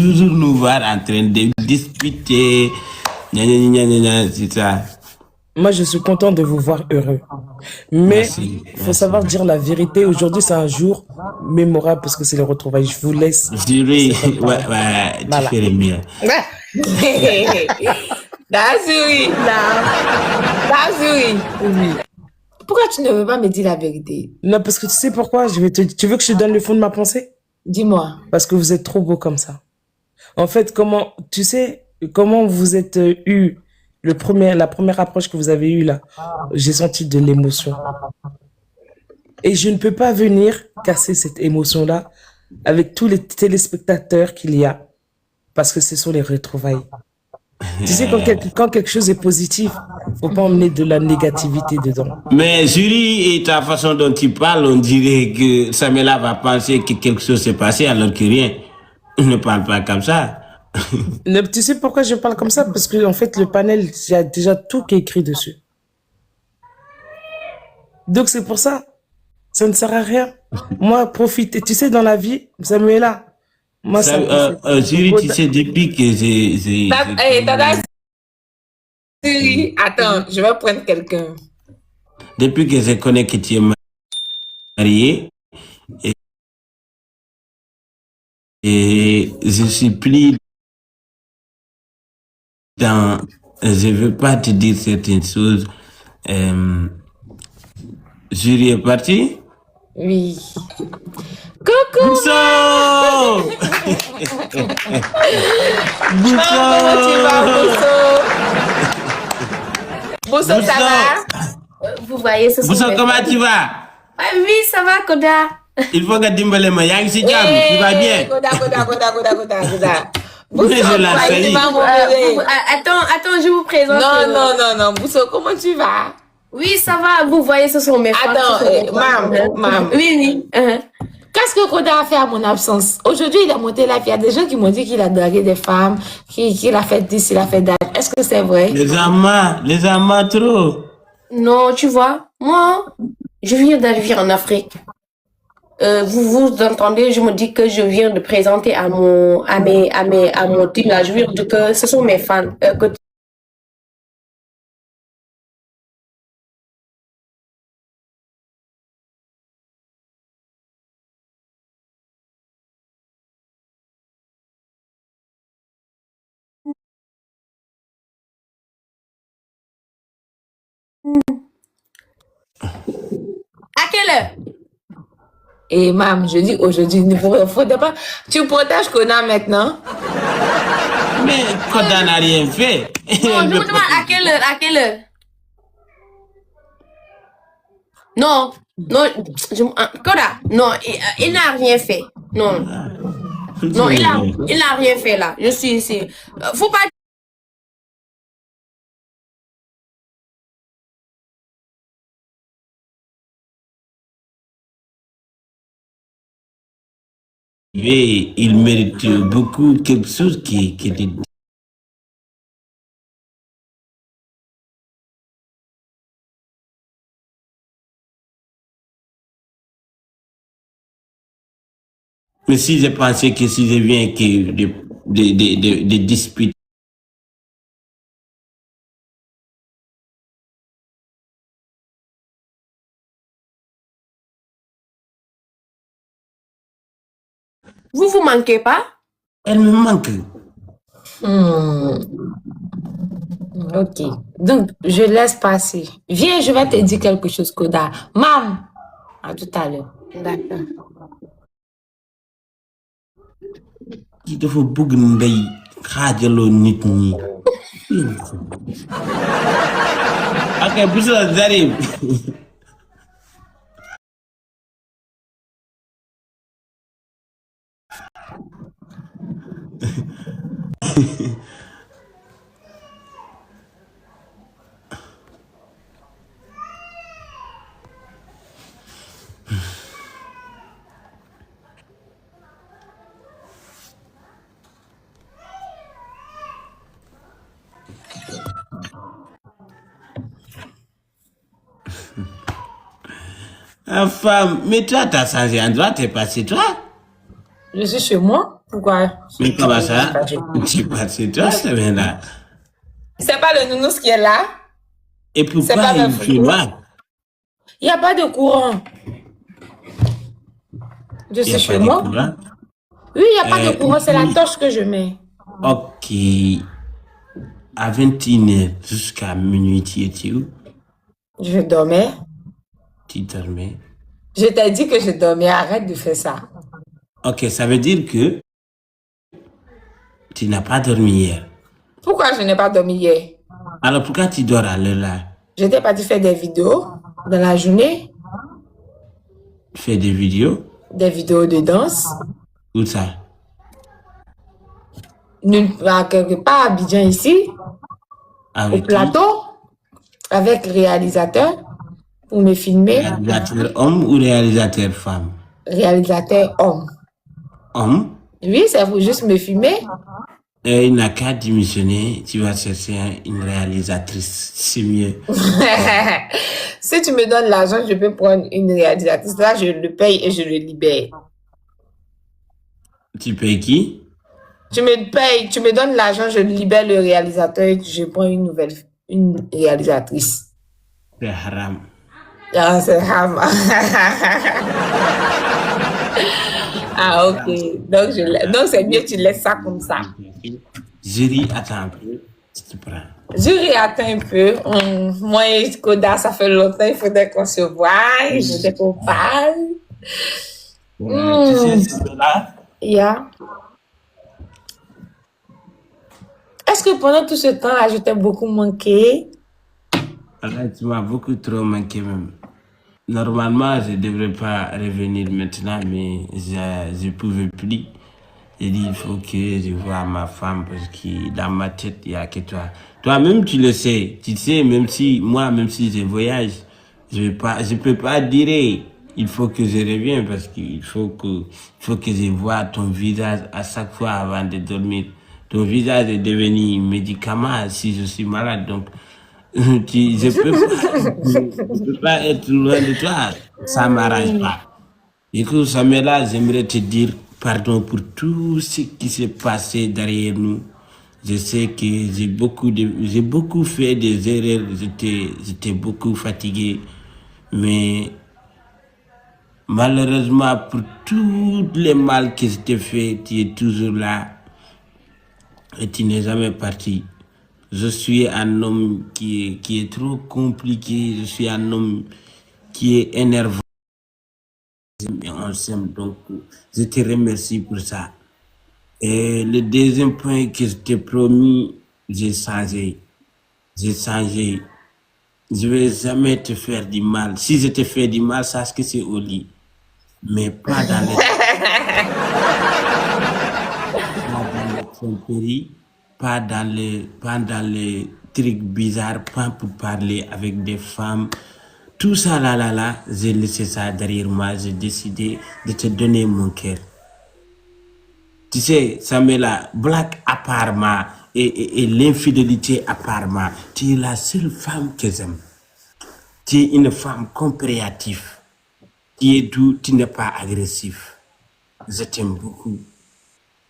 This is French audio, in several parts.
toujours nous voir en train de discuter. C'est ça. Moi, je suis content de vous voir heureux. Mais il faut savoir dire la vérité. Aujourd'hui, c'est un jour mémorable parce que c'est le retrouvailles. Je vous laisse. Jury, ouais, tu fais le mieux. Dazuri. Oui. Pourquoi tu ne veux pas me dire la vérité? Non, parce que tu sais pourquoi? Tu veux que je te donne le fond de ma pensée? Dis-moi. Parce que vous êtes trop beau comme ça. En fait, tu sais, comment vous êtes la première approche que vous avez eue là, j'ai senti de l'émotion. Et je ne peux pas venir casser cette émotion-là avec tous les téléspectateurs qu'il y a. Parce que ce sont les retrouvailles. Tu sais, quand quelque chose est positif, faut pas emmener de la négativité dedans. Mais Julie, et ta façon dont tu parles, on dirait que Samela va penser que quelque chose s'est passé alors que rien. Ne parle pas comme ça. Tu sais pourquoi je parle comme ça? Parce que en fait, le panel, il y a déjà tout qui est écrit dessus. Donc c'est pour ça. Ça ne sert à rien. Moi, profite. Tu sais, dans la vie, Samuela, moi, Julie, tu sais, depuis que j'ai... Attends, je vais prendre quelqu'un. Depuis que je connais que tu es marié, et je suis plus dans... Je ne veux pas te dire certaines choses. Julie est partie? Oui. Coucou! Bousso! Comment tu vas, Bousso? Ça va? Vous voyez, ce sont Bousso, comment tu vas? Oui, ça va, Koda. Il faut que Dimbele me yang si jam, tu vas bien? Koda. Bousso, je la salue. Attends, je vous présente. Non, Bousso, comment tu vas? Oui, ça va. Vous voyez, ce sont mes femmes. Attends, maman. Oui. Qu'est-ce que Koda a fait à mon absence? Aujourd'hui, il a monté la vie. Il y a des gens qui m'ont dit qu'il a dragué des femmes, qu'il a fait this, il a fait that. Est-ce que c'est vrai? Les amants trop. Non, tu vois, moi, je viens d'arriver en Afrique. Vous entendez, je me dis que je viens de présenter à mon team là, je veux dire que ce sont mes fans. À quelle heure? Et mam, je dis aujourd'hui, il ne faudrait pas. Tu protèges Kona maintenant? Mais Koda n'a rien fait. Non, je me demande à quelle heure? Non, Koda, non, il n'a rien fait. Non, il n'a rien fait là. Je suis ici. Faut pas. Et il mérite beaucoup quelque chose qui est... Mais si je pensais que si je viens que de disputes, Vous manquez pas? elle me manque. Ok. Donc, je laisse passer. Viens, je vais te dire quelque chose, Koda. Mam, à tout à l'heure. D'accord. Il dafa bëgg ndey xaajaloo nit ñi. Ok, Bousso, j'arrive. Femme, mais toi, t'as changé endroit, t'es pas chez toi? Je suis chez moi. Pourquoi? Mais comment ça? C'est pas c'est toi, ça vient là. C'est pas le nounours qui est là? Et C'est pourquoi pas il le fait fou. noir? Il n'y a pas de courant. Je Il n'y suis a chez pas de moi. courant. Oui, il n'y a pas de courant, c'est la Ici, torche que je mets. ok. À 21h jusqu'à minuit, tu étais où? Je dormais. Tu dormais. Je t'ai dit que je dormais, arrête de faire ça. Ok, ça veut dire que tu n'as pas dormi hier. Pourquoi je n'ai pas dormi hier? Alors pourquoi tu dors à l'heure là? J'étais partie faire des vidéos dans la journée, Tu fais des vidéos? des vidéos de danse. Où ça? Quelque part à Abidjan ici, au Avec qui? plateau, avec le réalisateur pour me filmer. Réalisateur homme ou réalisateur femme? Réalisateur homme. Homme? Oui, c'est pour juste me filmer. Et il n'a qu'à démissionner, tu vas chercher une réalisatrice, c'est mieux. Si tu me donnes l'argent, je peux prendre une réalisatrice. Là, je le paye et je le libère. Tu payes qui? Tu me payes, tu me donnes l'argent, je libère le réalisateur et je prends une réalisatrice. C'est haram. Ah, c'est Hama. Ah, ok. Donc, c'est mieux que tu laisses ça comme ça. Jury, attends un peu, tu te prends. Jury, attends un peu. Moi et Koda, ça fait longtemps, il faudrait qu'on se voie, il faudrait qu'on parle. Tu sais ce là? Yeah. Est-ce que pendant tout ce temps-là, je t'ai beaucoup manqué? Là, tu m'as beaucoup trop manqué même. Normalement, je ne devrais pas revenir maintenant, mais je ne pouvais plus. J'ai dit, il faut que je voie ma femme parce que dans ma tête, il n'y a que toi. Toi-même, tu le sais. Tu sais, même si je voyage, je peux pas dire, il faut que je revienne parce qu'il faut que je voie ton visage à chaque fois avant de dormir. Ton visage est devenu un médicament si je suis malade. Donc, je peux pas être loin de toi. Ça m'arrange pas. Écoute, Samela, j'aimerais te dire pardon pour tout ce qui s'est passé derrière nous. Je sais que j'ai beaucoup fait des erreurs, j'étais beaucoup fatigué, mais malheureusement pour tous les mal que je t'ai fait, tu es toujours là et tu n'es jamais parti. Je suis un homme qui est trop compliqué, je suis un homme qui est énervant. Et on s'aime, donc je te remercie pour ça. Et le deuxième point que je t'ai promis, j'ai changé. J'ai changé. Je vais jamais te faire du mal. Si je te fais du mal, sache que c'est au lit. Mais pas dans les tromperies, pas dans les trucs bizarres, pas pour parler avec des femmes. Tout ça là, j'ai laissé ça derrière moi, j'ai décidé de te donner mon cœur. Tu sais, Samela, Black apparemment et l'infidélité apparemment, tu es la seule femme que j'aime. Tu es une femme compréhensive. Tu es doux, tu n'es pas agressif. Je t'aime beaucoup.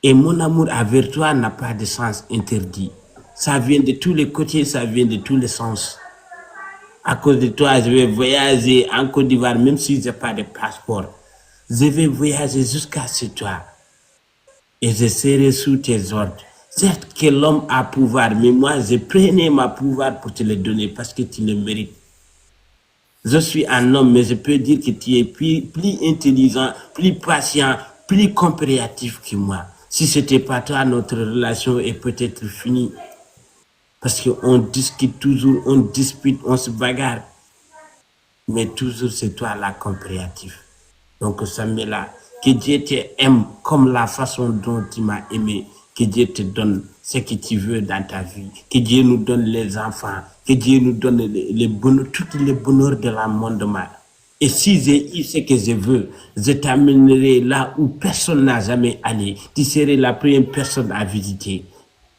Et mon amour envers toi n'a pas de sens interdit. Ça vient de tous les côtés, ça vient de tous les sens. À cause de toi, je vais voyager en Côte d'Ivoire, même si je n'ai pas de passeport. Je vais voyager jusqu'à chez toi. Et je serai sous tes ordres. Certes que l'homme a pouvoir, mais moi, je prenais ma pouvoir pour te le donner parce que tu le mérites. Je suis un homme, mais je peux dire que tu es plus intelligent, plus patient, plus compréhensif que moi. Si ce n'était pas toi, notre relation est peut-être finie. Parce qu'on discute toujours, on dispute, on se bagarre. Mais toujours, c'est toi la compréhensive. Donc, Samela, que Dieu te aime comme la façon dont tu m'as aimé. Que Dieu te donne ce que tu veux dans ta vie. Que Dieu nous donne les enfants. Que Dieu nous donne tous les bonheurs de la monde. Et si j'ai eu ce que je veux, je t'amènerai là où personne n'a jamais allé. Tu serais la première personne à visiter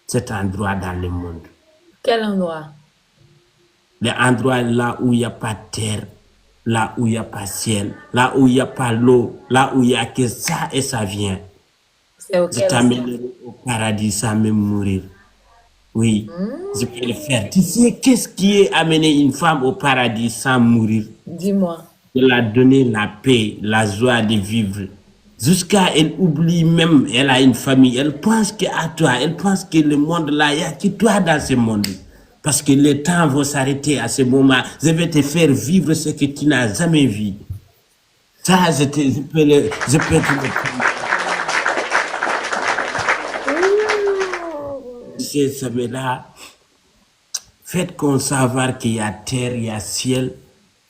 cet endroit dans le monde. Quel endroit? L'endroit là où il n'y a pas de terre, là où il n'y a pas de ciel, là où il n'y a pas l'eau, là où il n'y a que ça et ça vient. C'est Je auquel ça? t'amènerai au paradis sans même mourir. Oui, je peux le faire. Tu sais, qu'est-ce qui est amener une femme au paradis sans mourir? Dis-moi. De la donner la paix, la joie de vivre. Jusqu'à elle oublie même, elle a une famille, elle pense qu'à toi, elle pense que le monde là, il n'y a que toi dans ce monde. Parce que le temps va s'arrêter à ce moment. Je vais te faire vivre ce que tu n'as jamais vu. Ça, je peux te le dire. Ça me là. Faites qu'on savoir qu'il y a terre, il y a ciel.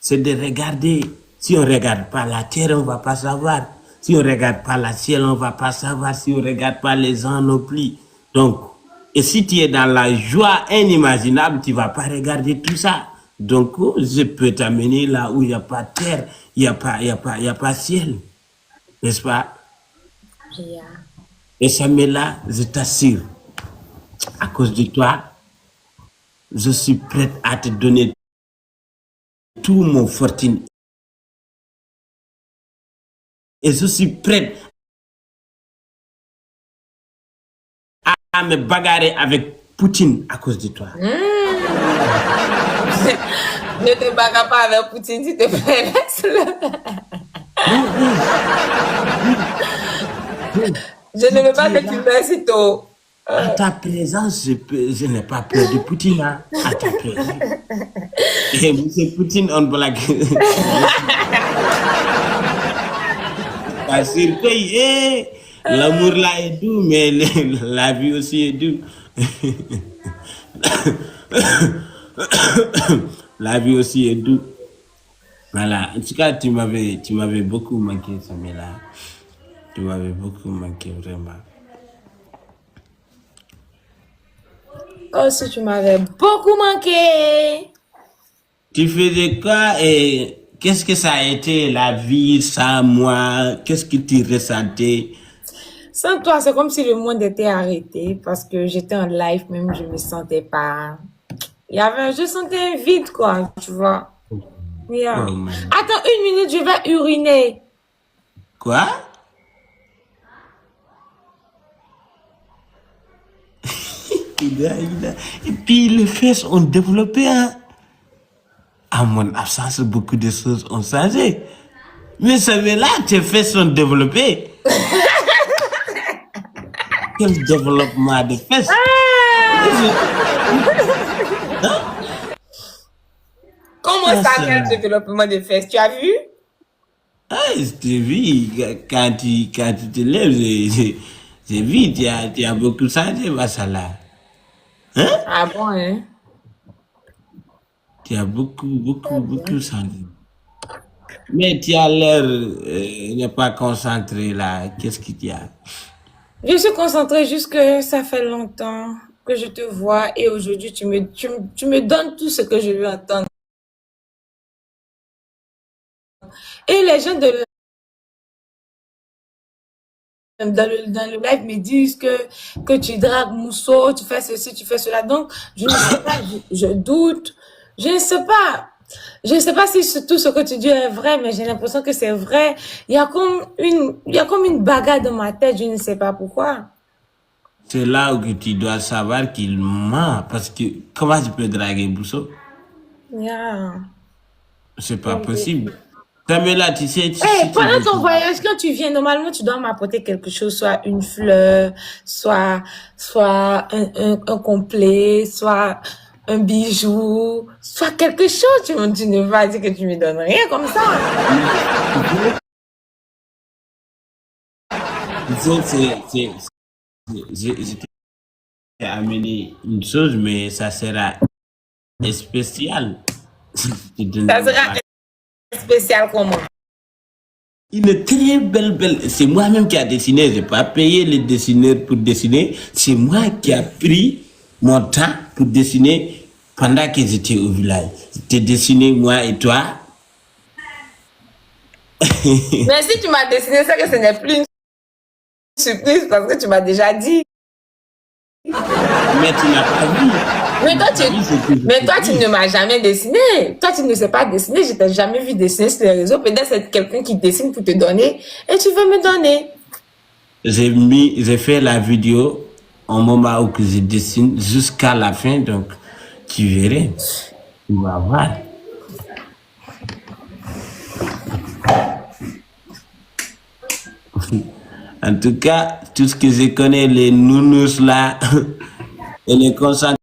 C'est de regarder. Si on ne regarde pas la terre, on ne va pas savoir. Si on ne regarde pas le ciel, on ne va pas savoir. Si on ne regarde pas les gens non plus. Donc, et si tu es dans la joie inimaginable, tu ne vas pas regarder tout ça. Donc, je peux t'amener là où il n'y a pas de terre, il n'y a pas de ciel. N'est-ce pas? Yeah. Et ça me là, je t'assure, à cause de toi, je suis prête à te donner tout mon fortune. Et je suis prête à me bagarrer avec Poutine à cause de toi. Ne te bagarre pas avec Poutine, s'il te plaît. Laisse-le. Je ne veux pas que tu meurs si tôt. À ta présence, je n'ai pas peur de Poutine. Hein. À ta présence. Et M. Poutine, on blague. Pas surpris, eh? L'amour là est doux, mais la vie aussi est douce. La vie aussi est douce. Voilà. En tout cas, tu m'avais beaucoup manqué, Samela. Tu m'avais beaucoup manqué, vraiment. Oh, si tu m'avais beaucoup manqué. Tu faisais quoi et qu'est-ce que ça a été la vie sans moi? Qu'est-ce que tu ressentais? Sans toi, c'est comme si le monde était arrêté parce que j'étais en live, même je me sentais pas. Je sentais un vide, quoi, tu vois. Yeah. Oh, man. Attends 1 minute, je vais uriner. Quoi? Et puis les fesses ont développé, hein? À mon absence, beaucoup de choses ont changé. Mais ça veut là, tes fesses sont développées. Quel développement de fesses? Comment ça, quel développement de fesses? Tu as vu? Ah, je t'ai vu, quand tu te lèves, j'ai vu, tu as beaucoup changé, Massala. Hein? Ah bon, hein? Tu as beaucoup changé. Mais tu as l'air n'est pas concentré là. Qu'est-ce qu'il y a? Je suis concentrée juste que ça fait longtemps que je te vois et aujourd'hui tu me donnes tout ce que je veux entendre. Et les gens dans le live me disent que tu dragues Mousso, tu fais ceci, tu fais cela. Donc, je ne sais pas, je doute. Je ne sais pas. Je ne sais pas si tout ce que tu dis est vrai, mais j'ai l'impression que c'est vrai. Il y a comme une bagarre dans ma tête, je ne sais pas pourquoi. C'est là où tu dois savoir qu'il ment. Parce que comment tu peux draguer Bousso? Yeah. C'est pas possible. Mais là, tu sais... Pendant ton voyage, quand tu viens, normalement, tu dois m'apporter quelque chose, soit une fleur, soit un complet, soit un bijou, soit quelque chose. Tu ne vas dire que tu me donnes rien comme ça. Je t'ai amené une chose, mais ça sera spécial. Ça sera spécial comment? Une très belle. C'est moi-même qui a dessiné. Je n'ai pas payé les dessineurs pour dessiner. C'est moi qui a pris mon temps pour dessiner pendant que j'étais au village. J'ai dessiné moi et toi. Mais si tu m'as dessiné, c'est que ce n'est plus une surprise parce que tu m'as déjà dit. Mais tu n'as pas vu. Mais toi, tu ne m'as jamais dessiné. Toi, tu ne sais pas dessiner. Je t'ai jamais vu dessiner sur les réseaux. Peut-être c'est quelqu'un qui dessine pour te donner et tu veux me donner. j'ai fait la vidéo au moment où que je dessine jusqu'à la fin, donc tu verrais. Tu vas voir. En tout cas, tout ce que je connais, les nounous là, et les concentrés.